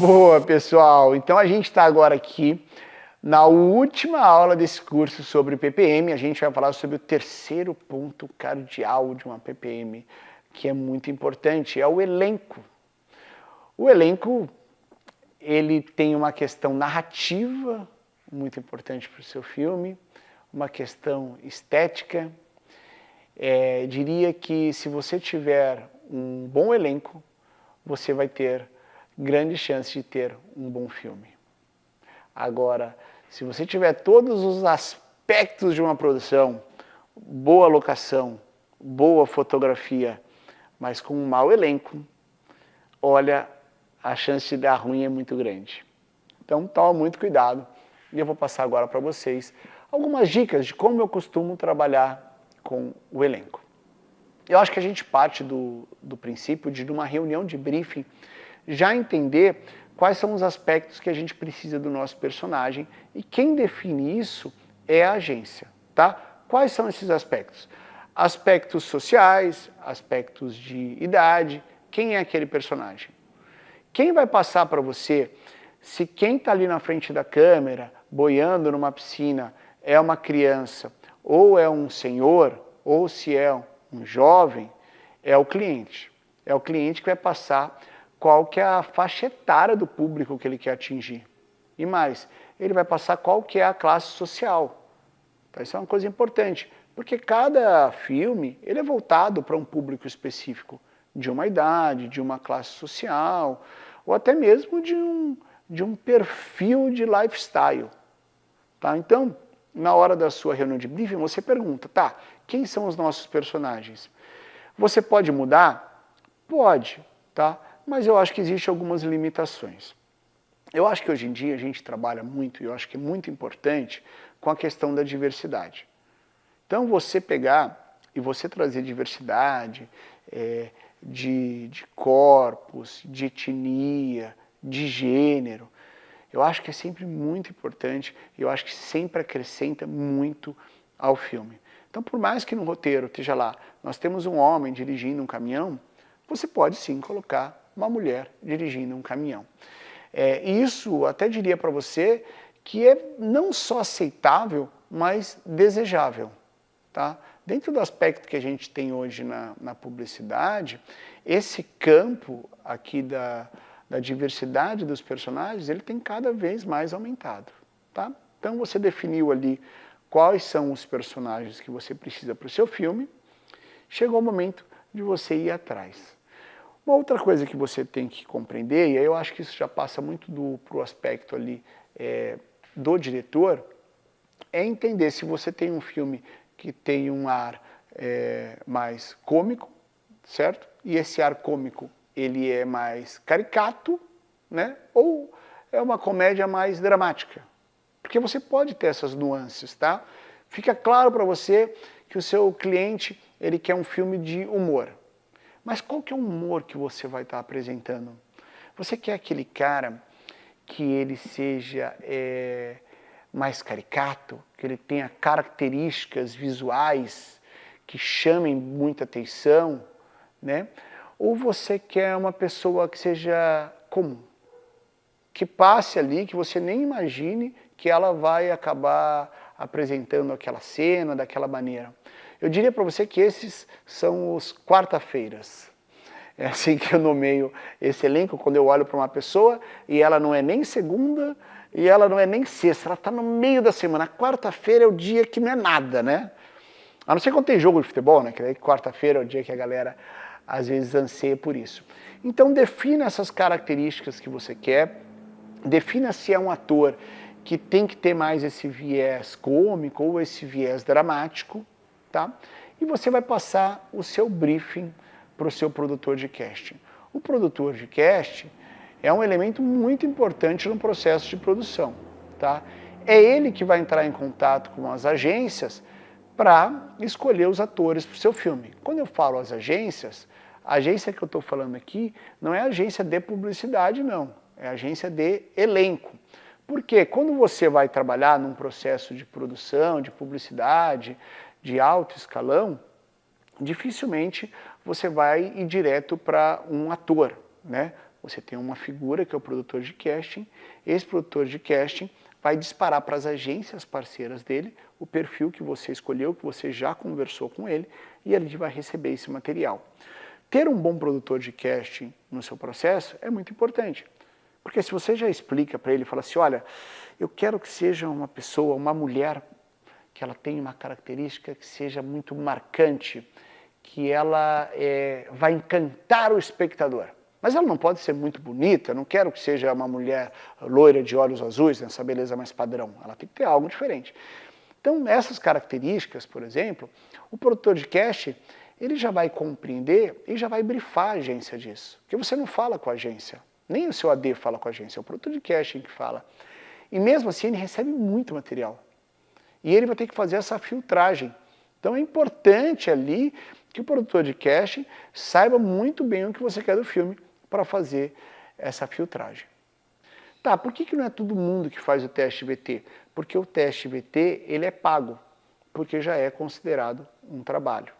Boa, pessoal! Então a gente está agora aqui na última aula desse curso sobre PPM. A gente vai falar sobre o terceiro ponto cardeal de uma PPM, que é muito importante, é o elenco. O elenco, ele tem uma questão narrativa muito importante para o seu filme, uma questão estética. Diria que se você tiver um bom elenco, você vai ter grande chance de ter um bom filme. Agora, se você tiver todos os aspectos de uma produção, boa locação, boa fotografia, mas com um mau elenco, olha, a chance de dar ruim é muito grande. Então, toma muito cuidado. E eu vou passar agora para vocês algumas dicas de como eu costumo trabalhar com o elenco. Eu acho que a gente parte do princípio de, numa reunião de briefing, já entender quais são os aspectos que a gente precisa do nosso personagem, e quem define isso é a agência, tá? Quais são esses aspectos? Aspectos sociais, aspectos de idade, quem é aquele personagem? Quem vai passar para você se quem está ali na frente da câmera, boiando numa piscina, é uma criança, ou é um senhor, ou se é um jovem, é o cliente. É o cliente que vai passar qual que é a faixa etária do público que ele quer atingir. E mais, ele vai passar qual que é a classe social. Então, isso é uma coisa importante, porque cada filme ele é voltado para um público específico, de uma idade, de uma classe social, ou até mesmo de um perfil de lifestyle. Tá? Então, na hora da sua reunião de briefing, você pergunta, tá, quem são os nossos personagens? Você pode mudar? Pode, tá? Mas eu acho que existem algumas limitações. Eu acho que hoje em dia a gente trabalha muito, e eu acho que é muito importante, com a questão da diversidade. Então você pegar e você trazer diversidade de corpos, de etnia, de gênero, eu acho que é sempre muito importante, e eu acho que sempre acrescenta muito ao filme. Então por mais que no roteiro esteja lá, nós temos um homem dirigindo um caminhão, você pode sim colocar uma mulher dirigindo um caminhão. Isso até diria para você que é não só aceitável, mas desejável. Tá? Dentro do aspecto que a gente tem hoje na publicidade, esse campo aqui da diversidade dos personagens, ele tem cada vez mais aumentado. Tá? Então você definiu ali quais são os personagens que você precisa para o seu filme, chegou o momento de você ir atrás. Uma outra coisa que você tem que compreender, e aí eu acho que isso já passa muito para o aspecto ali do diretor, é entender se você tem um filme que tem um ar mais cômico, certo? E esse ar cômico, ele é mais caricato, né? Ou é uma comédia mais dramática. Porque você pode ter essas nuances, tá? Fica claro para você que o seu cliente, ele quer um filme de humor. Mas qual que é o humor que você vai estar apresentando? Você quer aquele cara que ele seja mais caricato, que ele tenha características visuais que chamem muita atenção, né? Ou você quer uma pessoa que seja comum, que passe ali, que você nem imagine que ela vai acabar apresentando aquela cena daquela maneira. Eu diria para você que esses são os quarta-feiras. É assim que eu nomeio esse elenco, quando eu olho para uma pessoa e ela não é nem segunda e ela não é nem sexta, ela está no meio da semana. Quarta-feira é o dia que não é nada, né? A não ser quando tem jogo de futebol, né? Que daí quarta-feira é o dia que a galera às vezes anseia por isso. Então defina essas características que você quer, defina se é um ator que tem que ter mais esse viés cômico ou esse viés dramático, tá? E você vai passar o seu briefing para o seu produtor de casting. O produtor de casting é um elemento muito importante no processo de produção, tá? É ele que vai entrar em contato com as agências para escolher os atores para o seu filme. Quando eu falo as agências, a agência que eu estou falando aqui não é agência de publicidade, não. É agência de elenco. Porque quando você vai trabalhar num processo de produção, de publicidade, de alto escalão, dificilmente você vai ir direto para um ator, né? Você tem uma figura que é o produtor de casting, esse produtor de casting vai disparar para as agências parceiras dele o perfil que você escolheu, que você já conversou com ele, e ele vai receber esse material. Ter um bom produtor de casting no seu processo é muito importante, porque se você já explica para ele, fala assim, olha, eu quero que seja uma pessoa, uma mulher, que ela tenha uma característica que seja muito marcante, que ela vai encantar o espectador. Mas ela não pode ser muito bonita, eu não quero que seja uma mulher loira de olhos azuis, nessa beleza mais padrão. Ela tem que ter algo diferente. Então, essas características, por exemplo, o produtor de casting, ele já vai compreender e já vai brifar a agência disso. Porque você não fala com a agência, nem o seu AD fala com a agência, é o produtor de casting que fala. E mesmo assim, ele recebe muito material. E ele vai ter que fazer essa filtragem. Então, é importante ali que o produtor de casting saiba muito bem o que você quer do filme para fazer essa filtragem. Tá, por que não é todo mundo que faz o teste VT? Porque o teste VT ele é pago, porque já é considerado um trabalho.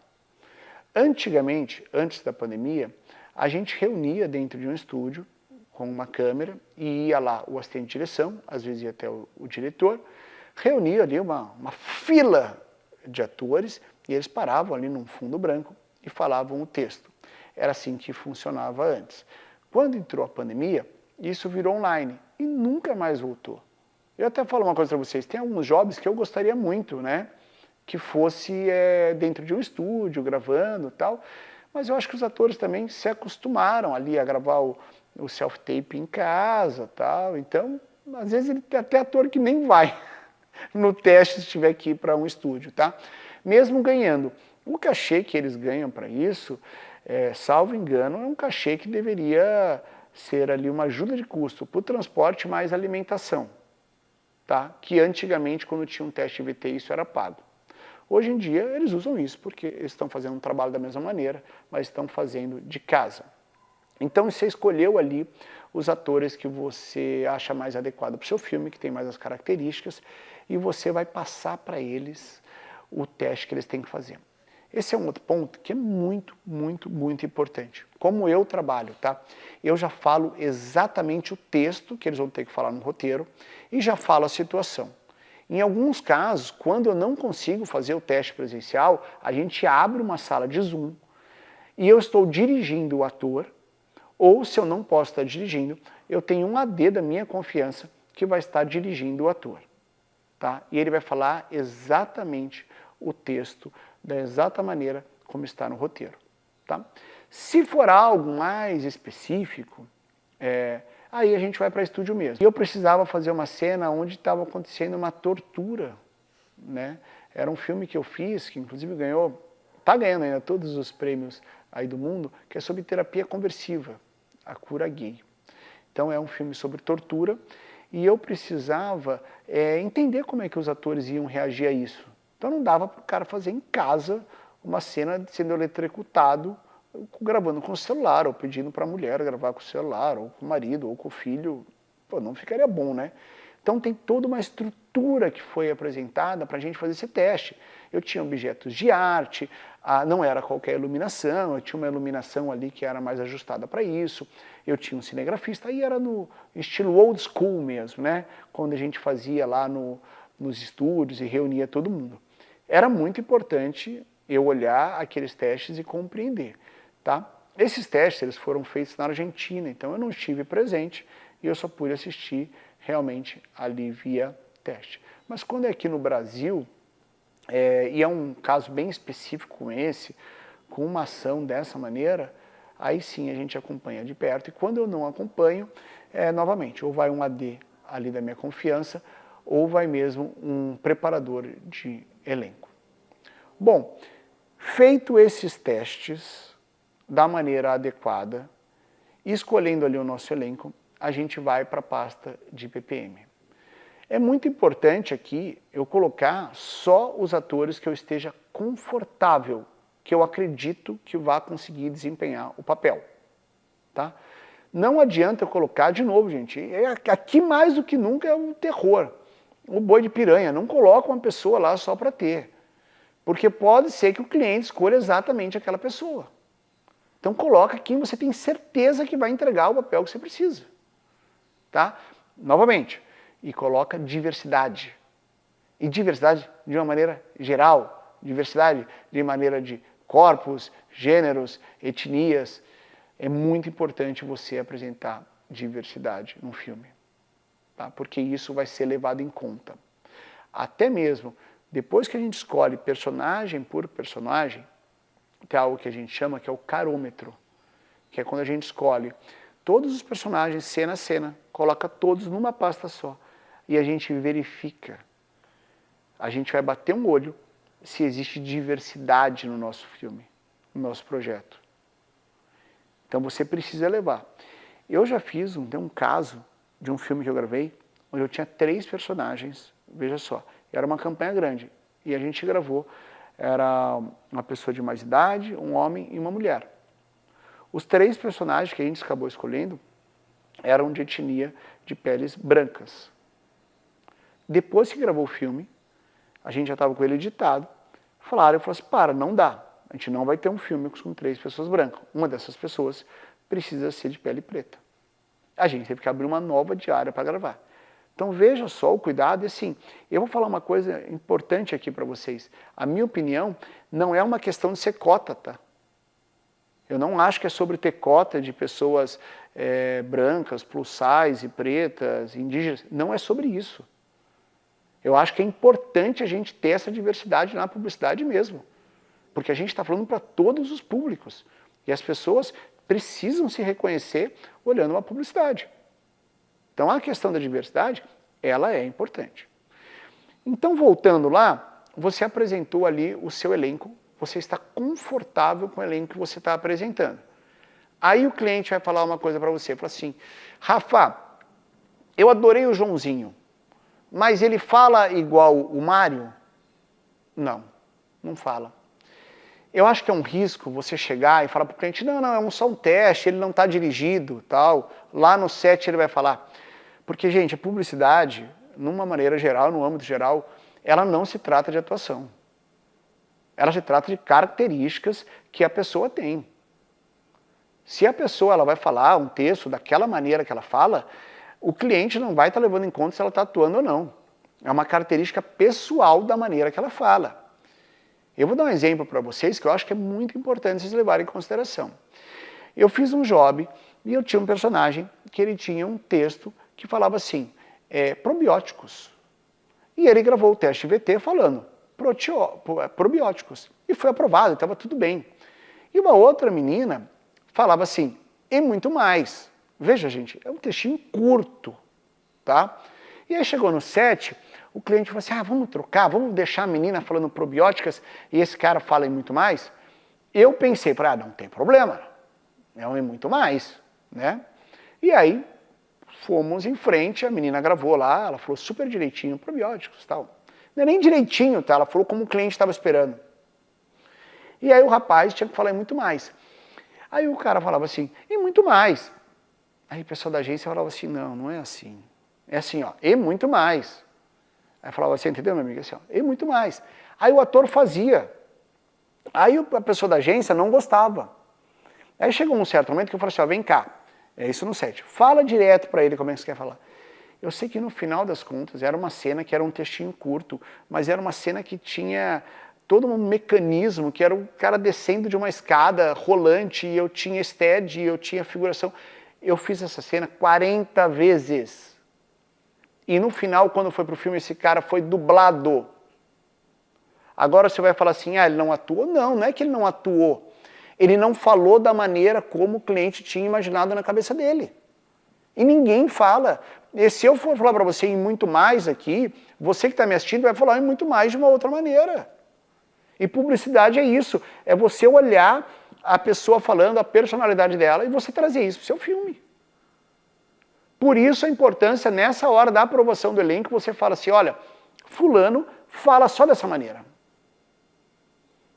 Antigamente, antes da pandemia, a gente reunia dentro de um estúdio com uma câmera e ia lá o assistente de direção, às vezes ia até o diretor, reunia ali uma fila de atores e eles paravam ali num fundo branco e falavam o texto. Era assim que funcionava antes. Quando entrou a pandemia, isso virou online e nunca mais voltou. Eu até falo uma coisa para vocês, tem alguns jobs que eu gostaria muito, né? Que fosse dentro de um estúdio, gravando e tal, mas eu acho que os atores também se acostumaram ali a gravar o self-tape em casa tal, então, às vezes ele tem até ator que nem vai no teste se tiver que ir para um estúdio, tá? Mesmo ganhando. O cachê que eles ganham para isso, salvo engano, é um cachê que deveria ser ali uma ajuda de custo para o transporte mais alimentação, tá? Que antigamente, quando tinha um teste VT, isso era pago. Hoje em dia, eles usam isso porque eles estão fazendo um trabalho da mesma maneira, mas estão fazendo de casa. Então, você escolheu ali os atores que você acha mais adequado para o seu filme, que tem mais as características, e você vai passar para eles o teste que eles têm que fazer. Esse é um outro ponto que é muito, muito, muito importante. Como eu trabalho, tá? Eu já falo exatamente o texto que eles vão ter que falar no roteiro e já falo a situação. Em alguns casos, quando eu não consigo fazer o teste presencial, a gente abre uma sala de Zoom e eu estou dirigindo o ator, ou se eu não posso estar dirigindo, eu tenho um AD da minha confiança que vai estar dirigindo o ator. Tá? E ele vai falar exatamente o texto da exata maneira como está no roteiro. Tá? Se for algo mais específico, aí a gente vai para estúdio mesmo. E eu precisava fazer uma cena onde estava acontecendo uma tortura. Né? Era um filme que eu fiz, que inclusive está ganhando ainda todos os prêmios aí do mundo, que é sobre terapia conversiva, a cura gay. Então é um filme sobre tortura e eu precisava entender como é que os atores iam reagir a isso. Então não dava para o cara fazer em casa uma cena de sendo eletrocutado, gravando com o celular, ou pedindo para a mulher gravar com o celular, ou com o marido, ou com o filho. Pô, não ficaria bom, né? Então tem toda uma estrutura que foi apresentada para a gente fazer esse teste. Eu tinha objetos de arte, não era qualquer iluminação, eu tinha uma iluminação ali que era mais ajustada para isso, eu tinha um cinegrafista, aí era no estilo old school mesmo, né? Quando a gente fazia lá nos estúdios e reunia todo mundo. Era muito importante eu olhar aqueles testes e compreender, tá? Esses testes eles foram feitos na Argentina, então eu não estive presente e eu só pude assistir realmente ali via teste. Mas quando é aqui no Brasil, e é um caso bem específico como esse, com uma ação dessa maneira, aí sim a gente acompanha de perto. E quando eu não acompanho, novamente, ou vai um AD ali da minha confiança, ou vai mesmo um preparador de elenco. Bom, feito esses testes da maneira adequada, escolhendo ali o nosso elenco, a gente vai para a pasta de PPM. É muito importante aqui eu colocar só os atores que eu esteja confortável, que eu acredito que vá conseguir desempenhar o papel. Tá? Não adianta eu colocar, de novo, gente, aqui mais do que nunca é um terror. O boi de piranha, não coloca uma pessoa lá só para ter. Porque pode ser que o cliente escolha exatamente aquela pessoa. Então coloca quem você tem certeza que vai entregar o papel que você precisa. Tá? Novamente, e coloca diversidade. E diversidade de uma maneira geral, diversidade de maneira de corpos, gêneros, etnias. É muito importante você apresentar diversidade num filme, tá? Porque isso vai ser levado em conta. Até mesmo depois que a gente escolhe personagem por personagem, tem algo que a gente chama que é o carômetro, que é quando a gente escolhe todos os personagens, cena a cena, coloca todos numa pasta só e a gente verifica. A gente vai bater um olho se existe diversidade no nosso filme, no nosso projeto. Então você precisa levar. Eu já fiz tem um caso de um filme que eu gravei, onde eu tinha 3 personagens, veja só, era uma campanha grande, e a gente gravou, era uma pessoa de mais idade, um homem e uma mulher. Os 3 personagens que a gente acabou escolhendo eram de etnia de peles brancas. Depois que gravou o filme, a gente já estava com ele editado, eu falei assim, não dá, a gente não vai ter um filme com 3 pessoas brancas. Uma dessas pessoas precisa ser de pele preta. A gente teve que abrir uma nova diária para gravar. Então veja só o cuidado, e assim, eu vou falar uma coisa importante aqui para vocês. A minha opinião não é uma questão de ser cota, tá? Eu não acho que é sobre ter cota de pessoas brancas, plus size, pretas, indígenas. Não é sobre isso. Eu acho que é importante a gente ter essa diversidade na publicidade mesmo. Porque a gente está falando para todos os públicos. E as pessoas precisam se reconhecer olhando uma publicidade. Então a questão da diversidade, ela é importante. Então voltando lá, você apresentou ali o seu elenco, você está confortável com o elenco que você está apresentando. Aí o cliente vai falar uma coisa para você, fala assim, Rafa, eu adorei o Joãozinho, mas ele fala igual o Mário? Não, não fala. Eu acho que é um risco você chegar e falar para o cliente, não, é só um teste, ele não está dirigido, tal. Lá no set ele vai falar. Porque, gente, a publicidade, numa maneira geral, no âmbito geral, ela não se trata de atuação. Ela se trata de características que a pessoa tem. Se a pessoa ela vai falar um texto daquela maneira que ela fala, o cliente não vai estar levando em conta se ela está atuando ou não. É uma característica pessoal da maneira que ela fala. Eu vou dar um exemplo para vocês que eu acho que é muito importante vocês levarem em consideração. Eu fiz um job e eu tinha um personagem que ele tinha um texto que falava assim, probióticos. E ele gravou o teste VT falando probióticos. E foi aprovado, estava tudo bem. E uma outra menina falava assim, e muito mais. Veja, gente, é um textinho curto, tá? E aí chegou no set, o cliente falou assim, vamos trocar, vamos deixar a menina falando probióticas e esse cara fala em muito mais. Eu pensei, não tem problema, é um muito mais, né? E aí fomos em frente, a menina gravou lá, ela falou super direitinho, probióticos e tal. Não é nem direitinho, tá? Ela falou como o cliente estava esperando. E aí o rapaz tinha que falar em muito mais. Aí o cara falava assim, e muito mais. Aí o pessoal da agência falava assim, não é assim. É assim, ó, e muito mais. Aí falava assim, entendeu, meu amigo? Assim, ó, e muito mais. Aí o ator fazia. Aí a pessoa da agência não gostava. Aí chegou um certo momento que eu falei assim, vem cá, é isso no set, fala direto pra ele como é que você quer falar. Eu sei que no final das contas era uma cena que era um textinho curto, mas era uma cena que tinha todo um mecanismo, que era o cara descendo de uma escada rolante, e eu tinha stead, e eu tinha figuração. Eu fiz essa cena 40 vezes. E no final, quando foi pro filme, esse cara foi dublado. Agora você vai falar assim, ele não atuou? Não é que ele não atuou. Ele não falou da maneira como o cliente tinha imaginado na cabeça dele. E ninguém fala. E se eu for falar para você em muito mais aqui, você que está me assistindo vai falar em muito mais de uma outra maneira. E publicidade é isso, é você olhar a pessoa falando, a personalidade dela, e você trazer isso para o seu filme. Por isso a importância, nessa hora da aprovação do elenco, você fala assim, olha, fulano fala só dessa maneira.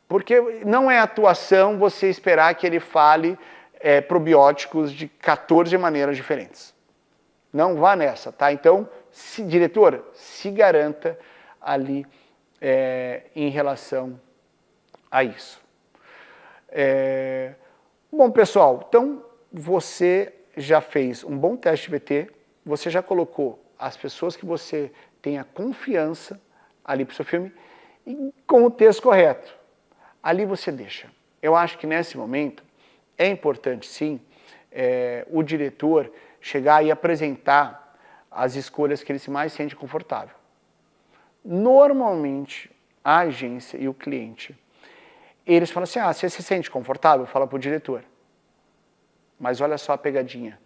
Porque não é atuação você esperar que ele fale probióticos de 14 maneiras diferentes. Não vá nessa, tá? Então, diretor, se garanta ali em relação a isso. Bom, pessoal, então você já fez um bom teste de VT, você já colocou as pessoas que você tenha confiança ali para o seu filme e com o texto correto. Ali você deixa. Eu acho que nesse momento é importante, sim, o diretor chegar e apresentar as escolhas que ele se mais sente confortável. Normalmente, a agência e o cliente, eles falam assim, você se sente confortável? Fala para o diretor. Mas olha só a pegadinha.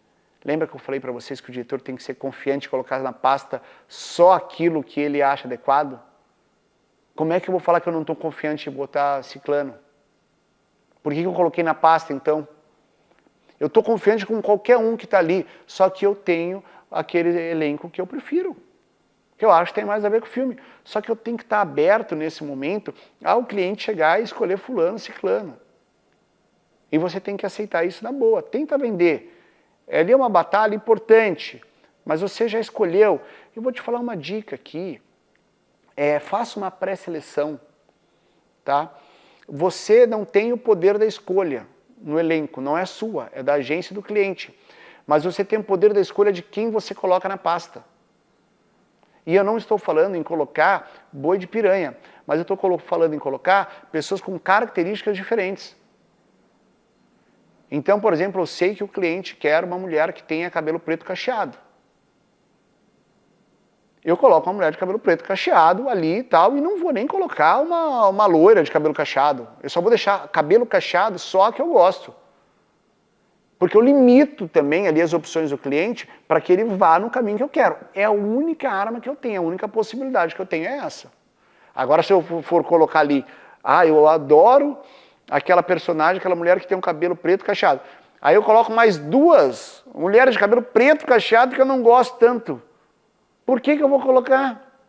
Lembra que eu falei para vocês que o diretor tem que ser confiante e colocar na pasta só aquilo que ele acha adequado? Como é que eu vou falar que eu não estou confiante em botar ciclano? Por que eu coloquei na pasta, então? Eu estou confiante com qualquer um que está ali, só que eu tenho aquele elenco que eu prefiro, que eu acho que tem mais a ver com o filme. Só que eu tenho que estar aberto nesse momento ao cliente chegar e escolher fulano, ciclano. E você tem que aceitar isso na boa. Tenta vender. Ali é uma batalha importante, mas você já escolheu. Eu vou te falar uma dica aqui. Faça uma pré-seleção. Tá? Você não tem o poder da escolha no elenco, não é sua, é da agência e do cliente. Mas você tem o poder da escolha de quem você coloca na pasta. E eu não estou falando em colocar boi de piranha, mas eu estou falando em colocar pessoas com características diferentes. Então, por exemplo, eu sei que o cliente quer uma mulher que tenha cabelo preto cacheado. Eu coloco uma mulher de cabelo preto cacheado ali e tal, e não vou nem colocar uma loira de cabelo cacheado. Eu só vou deixar cabelo cacheado só a que eu gosto. Porque eu limito também ali as opções do cliente para que ele vá no caminho que eu quero. É a única arma que eu tenho, a única possibilidade que eu tenho é essa. Agora, se eu for colocar ali, eu adoro aquela personagem, aquela mulher que tem um cabelo preto cacheado. Aí eu coloco mais duas mulheres de cabelo preto cacheado que eu não gosto tanto. Por que eu vou colocar?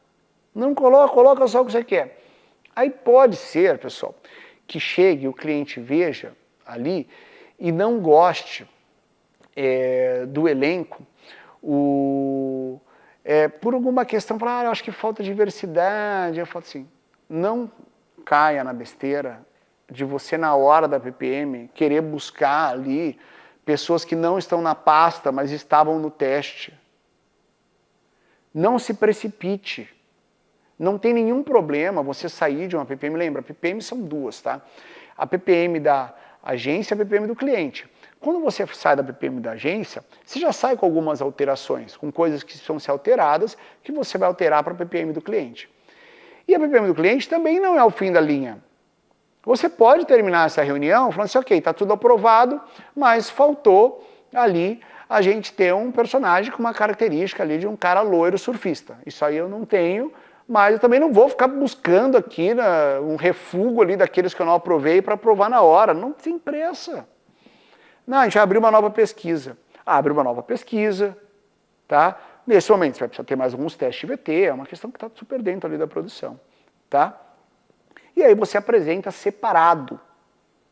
Não coloca só o que você quer. Aí pode ser, pessoal, que chegue o cliente veja ali e não goste do elenco por alguma questão, eu acho que falta diversidade, eu falo assim, não caia na besteira de você na hora da PPM querer buscar ali pessoas que não estão na pasta, mas estavam no teste. Não se precipite. Não tem nenhum problema você sair de uma PPM. Lembra, PPM são duas, tá? A PPM da agência e a PPM do cliente. Quando você sai da PPM da agência, você já sai com algumas alterações, com coisas que precisam ser alteradas, que você vai alterar para a PPM do cliente. E a PPM do cliente também não é o fim da linha. Você pode terminar essa reunião falando assim, ok, está tudo aprovado, mas faltou ali a gente ter um personagem com uma característica ali de um cara loiro surfista. Isso aí eu não tenho, mas eu também não vou ficar buscando aqui um refúgio ali daqueles que eu não aprovei para aprovar na hora. Não tem pressa. Não, a gente vai abrir uma nova pesquisa. Abre uma nova pesquisa, tá? Nesse momento você vai precisar ter mais alguns testes de VT, é uma questão que está super dentro ali da produção, tá? E aí você apresenta separado,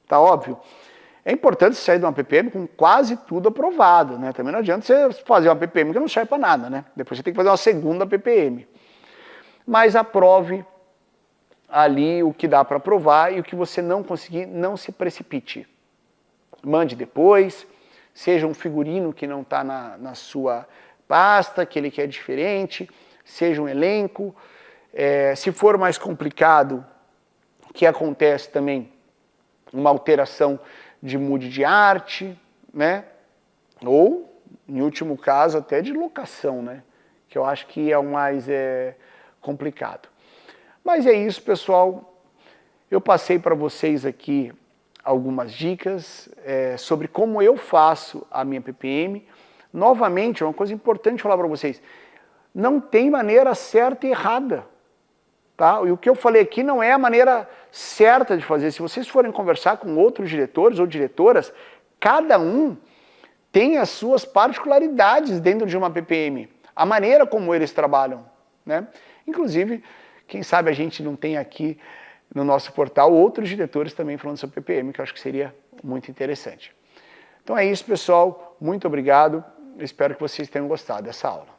tá óbvio? É importante você sair de uma PPM com quase tudo aprovado, né? Também não adianta você fazer uma PPM que não serve para nada, né? Depois você tem que fazer uma segunda PPM. Mas aprove ali o que dá para aprovar e o que você não conseguir, não se precipite. Mande depois, seja um figurino que não está na sua pasta, aquele que é diferente, seja um elenco. Se for mais complicado, que acontece também uma alteração de mood de arte, né? Ou, em último caso, até de locação, né? Que eu acho que é o mais complicado. Mas é isso, pessoal. Eu passei para vocês aqui algumas dicas sobre como eu faço a minha PPM. Novamente, uma coisa importante falar para vocês. Não tem maneira certa e errada. Tá? E o que eu falei aqui não é a maneira certa de fazer. Se vocês forem conversar com outros diretores ou diretoras, cada um tem as suas particularidades dentro de uma PPM. A maneira como eles trabalham. Né? Inclusive, quem sabe a gente não tem aqui no nosso portal outros diretores também falando sobre PPM, que eu acho que seria muito interessante. Então é isso, pessoal. Muito obrigado. Eu espero que vocês tenham gostado dessa aula.